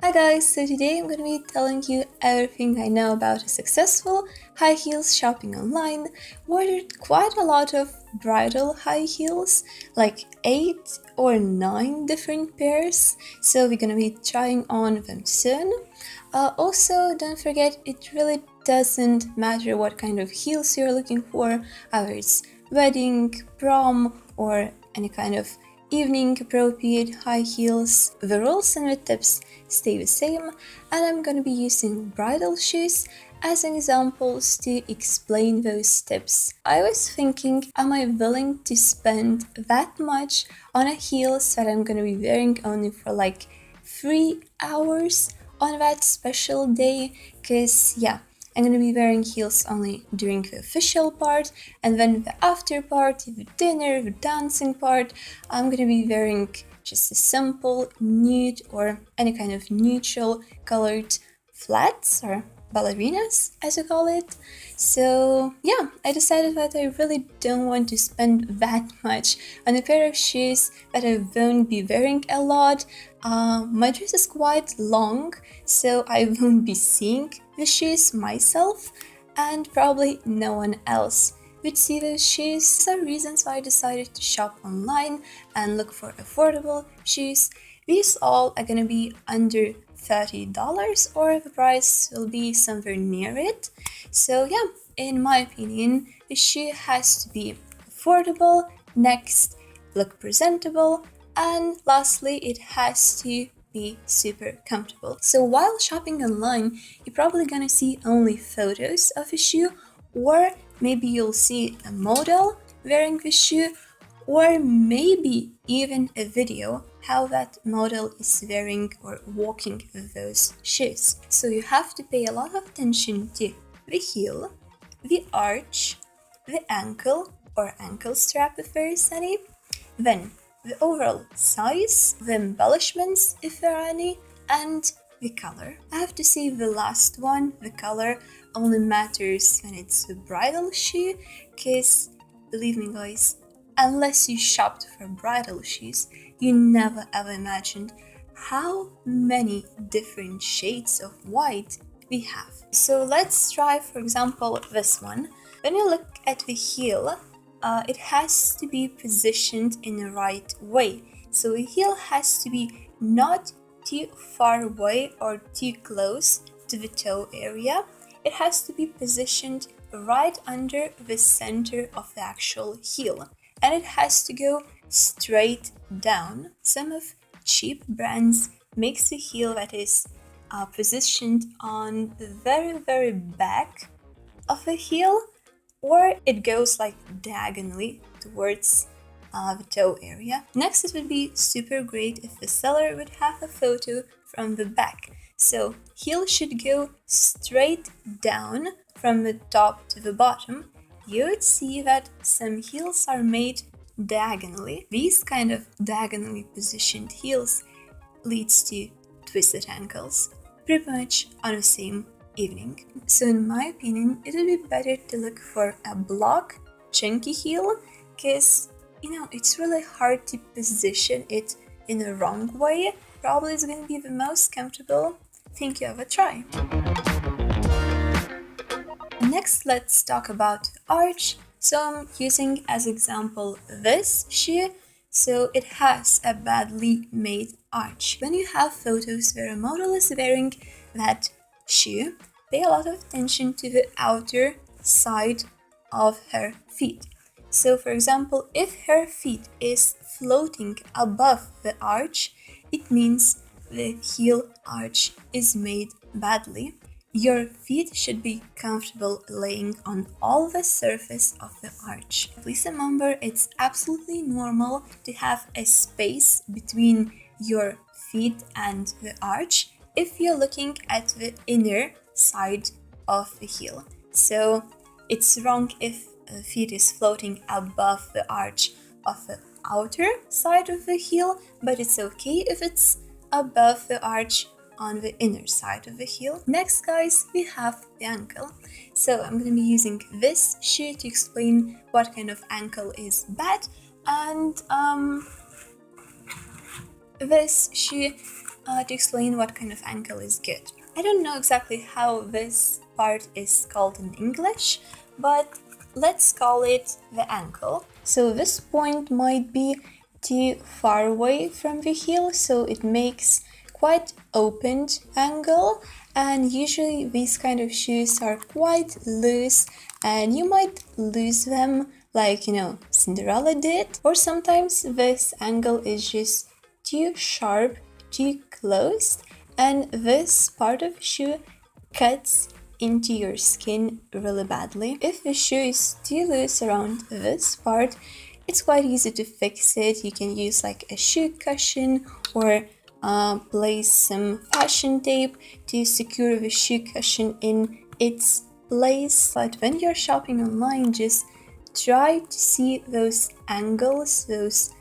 Hi guys, so today I'm going to be telling you everything I know about a successful high heels shopping online. Ordered quite a lot of bridal high heels, like 8 or 9 different pairs, so we're going to be trying on them soon. Also, don't forget, it really doesn't matter what kind of heels you're looking for, whether it's wedding, prom, or any kind of evening appropriate high heels. The rules and the tips stay the same, and I'm gonna be using bridal shoes as an examples to explain those tips. I was thinking, am I willing to spend that much on a heels that I'm gonna be wearing only for like 3 hours on that special day? Cause yeah, I'm gonna be wearing heels only during the official part, and then the after party, the dinner, the dancing part, I'm gonna be wearing just a simple nude or any kind of neutral colored flats or ballerinas, as you call it. So yeah, I decided that I really don't want to spend that much on a pair of shoes that I won't be wearing a lot. My dress is quite long, so I won't be seeing the shoes myself, and probably no one else would see those shoes. Some reasons why I decided to shop online and look for affordable shoes. These all are gonna be under $30, or the price will be somewhere near it. So yeah, in my opinion, the shoe has to be affordable, next look presentable, and lastly it has to be super comfortable. So while shopping online, you're probably gonna see only photos of a shoe, or maybe you'll see a model wearing the shoe, or maybe even a video how that model is wearing or walking with those shoes. So you have to pay a lot of attention to the heel, the arch, the ankle or ankle strap if there is any, then the overall size, the embellishments if there are any, and the color. I have to say the last one, the color, only matters when it's a bridal shoe, cause believe me guys, unless you shopped for bridal shoes, you never ever imagined how many different shades of white we have. So let's try, for example, this one. When you look at the heel, it has to be positioned in the right way. So the heel has to be not too far away or too close to the toe area. It has to be positioned right under the center of the actual heel, and it has to go straight down. Some of cheap brands makes the heel that is positioned on the very back of the heel, or it goes like diagonally towards the toe area. Next, it would be super great if the seller would have a photo from the back. So heel should go straight down from the top to the bottom. You would see that some heels are made diagonally. These kind of diagonally positioned heels leads to twisted ankles, pretty much on the same evening. So in my opinion, it would be better to look for a block, chunky heel, because it's really hard to position it in the wrong way. Probably it's going to be the most comfortable. Think you have a try. Next, let's talk about the arch. So I'm using as example this shoe. So it has a badly made arch. When you have photos where a model is wearing that shoe, pay a lot of attention to the outer side of her feet. So for example, if her feet is floating above the arch, it means the heel arch is made badly. Your feet should be comfortable laying on all the surface of the arch. Please remember, it's absolutely normal to have a space between your feet and the arch if you're looking at the inner side of the heel. So it's wrong if the feet is floating above the arch of the outer side of the heel, but it's okay if it's above the arch on the inner side of the heel. Next guys, we have the ankle. So I'm going to be using this shoe to explain what kind of ankle is bad, and this shoe to explain what kind of ankle is good. I don't know exactly how this part is called in English, but let's call it the ankle. So this point might be too far away from the heel, so it makes quite opened angle, and usually these kind of shoes are quite loose and you might lose them like, Cinderella did. Or sometimes this angle is just too sharp, too close, and this part of the shoe cuts into your skin really badly. If the shoe is too loose around this part, it's quite easy to fix it. You can use like a shoe cushion or place some fashion tape to secure the shoe cushion in its place. But when you're shopping online, just try to see those angles, those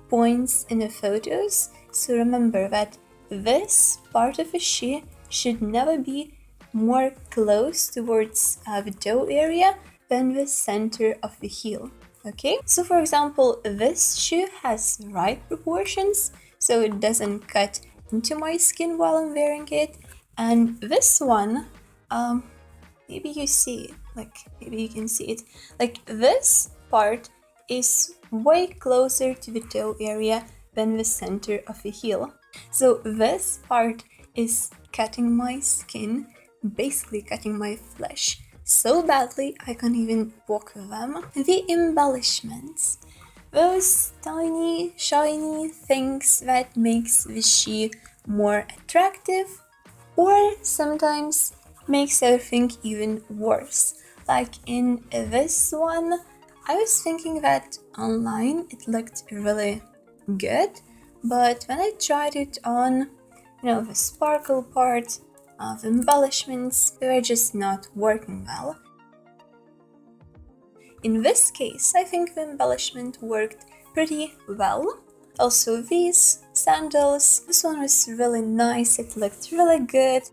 points in the photos. So remember that this part of the shoe should never be more close towards the toe area than the center of the heel. Okay, so for example, this shoe has right proportions, so it doesn't cut into my skin while I'm wearing it. And this one, maybe you see it, maybe you can see it, this part is way closer to the toe area than the center of the heel. So this part is cutting my skin, basically cutting my flesh so badly I can't even walk with them. The embellishments, those tiny, shiny things that makes the shoe more attractive, or sometimes makes everything even worse. Like in this one, I was thinking that online it looked really good, but when I tried it on, the sparkle part of embellishments, they were just not working well. In this case, I think the embellishment worked pretty well. Also these sandals, this one was really nice, it looked really good.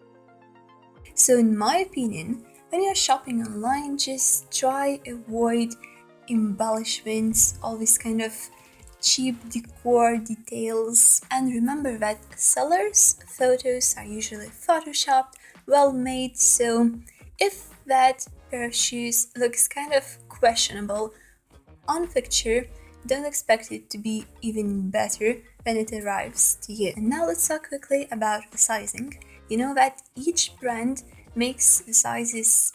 So in my opinion, when you're shopping online, just try avoid embellishments, all these kind of cheap decor details, and remember that sellers' photos are usually photoshopped, well made, so if that pair of shoes looks kind of questionable on picture, don't expect it to be even better when it arrives to you. And now let's talk quickly about the sizing. You know that each brand makes the sizes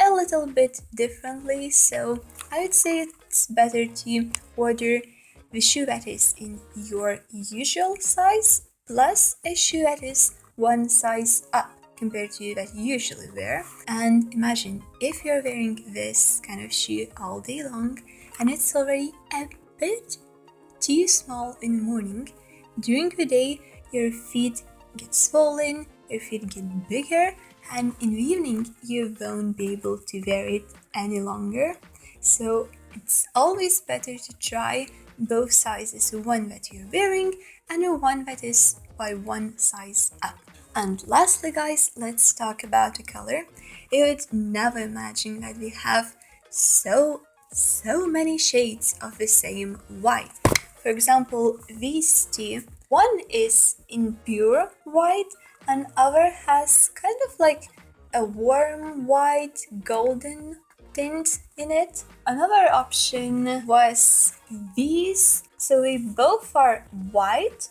a little bit differently, so I would say it's better to order the shoe that is in your usual size plus a shoe that is one size up compared to that you usually wear. And imagine if you're wearing this kind of shoe all day long and it's already a bit too small in the morning. During the day, your feet get swollen, your feet get bigger, and in the evening, you won't be able to wear it any longer. So it's always better to try both sizes, one that you're wearing and one that is by one size up. And lastly, guys, let's talk about the color. You would never imagine that we have so many shades of the same white. For example, these two, one is in pure white and other has kind of like a warm white golden tint in it. Another option was these, so they both are white,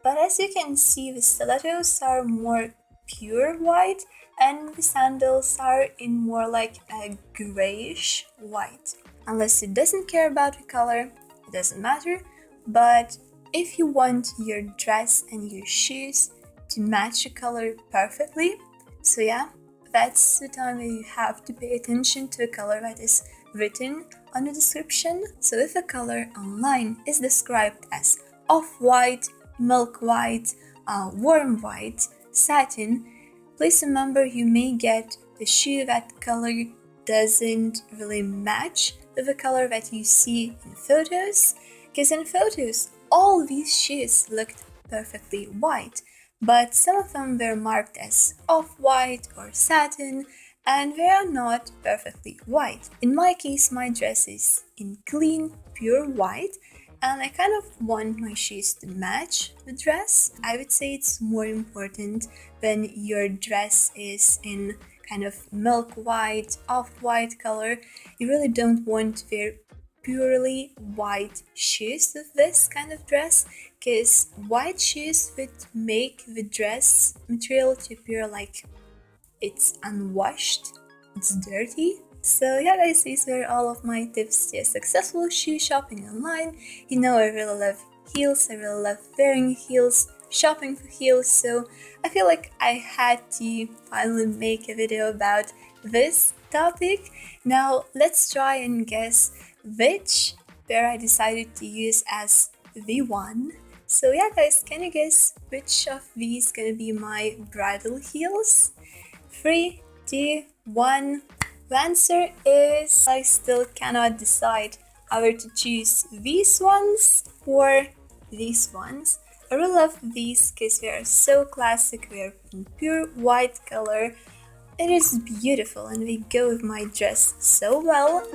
but as you can see, the stilettos are more pure white and the sandals are in more like a grayish white. Unless it doesn't care about the color, it doesn't matter, but if you want your dress and your shoes to match the color perfectly, so yeah, that's the time that you have to pay attention to the color that is written on the description. So if a color online is described as off-white, milk white, warm white, satin, please remember you may get the shoe that color doesn't really match with the color that you see in photos, because in photos all these shoes looked perfectly white, but some of them were marked as off-white or satin, and they are not perfectly white. In my case, my dress is in clean, pure white, and I kind of want my shoes to match the dress. I would say it's more important when your dress is in kind of milk white, off-white color. You really don't want to wear purely white shoes with this kind of dress, because white shoes would make the dress material to appear like it's unwashed, it's dirty. So yeah guys, these were all of my tips to successful shoe shopping online. You know, I really love heels, I really love wearing heels, shopping for heels, so I feel like I had to finally make a video about this topic. Now let's try and guess which pair I decided to use as the one. So yeah guys, can you guess which of these gonna be my bridal heels? 3, 2, 1. The answer is I still cannot decide whether to choose these ones or these ones. I really love these because they are so classic, they are in pure white color. It is beautiful and they go with my dress so well.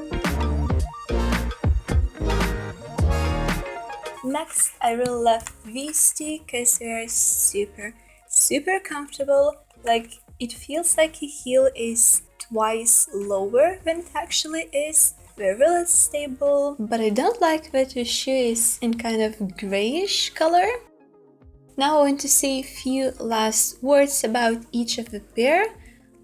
Next, I really love these two because they are super comfortable. Like, it feels like a heel is twice lower than it actually is. They're really stable, but I don't like that the shoe is in kind of grayish color. Now I want to say a few last words about each of the pair.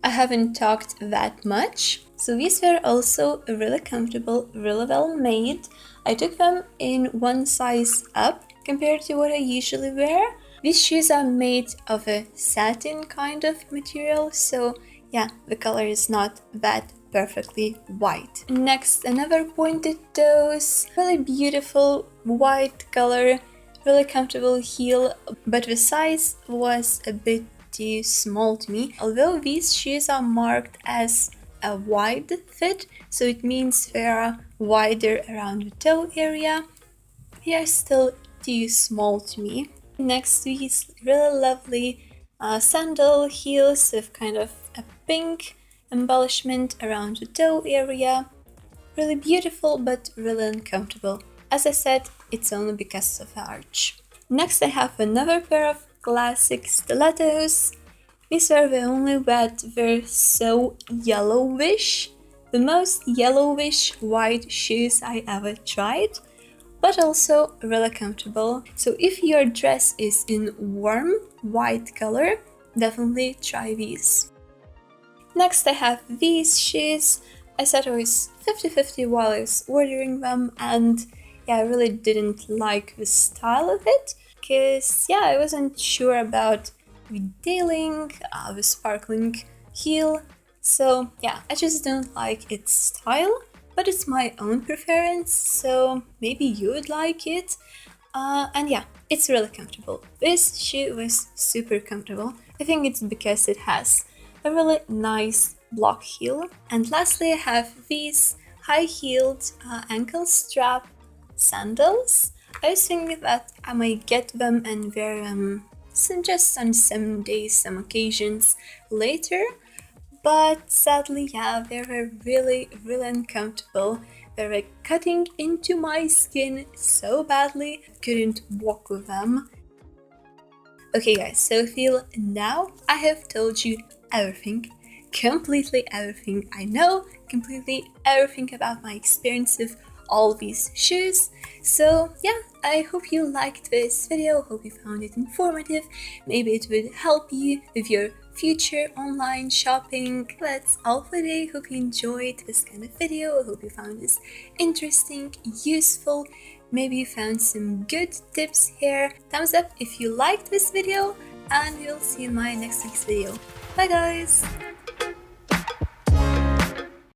I haven't talked that much. So these were also really comfortable, really well made. I took them in one size up compared to what I usually wear. These shoes are made of a satin kind of material, so yeah, the color is not that perfectly white. Next, another pointed toes, really beautiful white color, really comfortable heel, but the size was a bit too small to me. Although these shoes are marked as a wide fit, so it means they are wider around the toe area, they are still too small to me. Next, these really lovely sandal heels with kind of a pink embellishment around the toe area. Really beautiful but really uncomfortable. As I said, it's only because of the arch. Next, I have another pair of classic stilettos. These are the only that were so yellowish. The most yellowish white shoes I ever tried, but also really comfortable. So if your dress is in warm white color, definitely try these. Next, I have these shoes. I said I was 50-50 while I was ordering them, and yeah, I really didn't like the style of it, because yeah, I wasn't sure about the detailing, the sparkling heel. So yeah, I just don't like its style, but it's my own preference, so maybe you would like it. And yeah, it's really comfortable. This shoe was super comfortable. I think it's because it has a really nice block heel. And lastly, I have these high-heeled ankle strap sandals. I was thinking that I might get them and wear them just on some days, some occasions later. But sadly, yeah, they were really uncomfortable. They were cutting into my skin so badly, I couldn't walk with them. Okay guys, so I feel now I have told you everything, completely everything I know, completely everything about my experience with all these shoes. So yeah, I hope you liked this video, hope you found it informative, maybe it would help you with your future online shopping. That's all for today. Hope you enjoyed this kind of video. I hope you found this interesting, useful. Maybe you found some good tips here. Thumbs up if you liked this video, and we'll see you in my next week's video. Bye guys!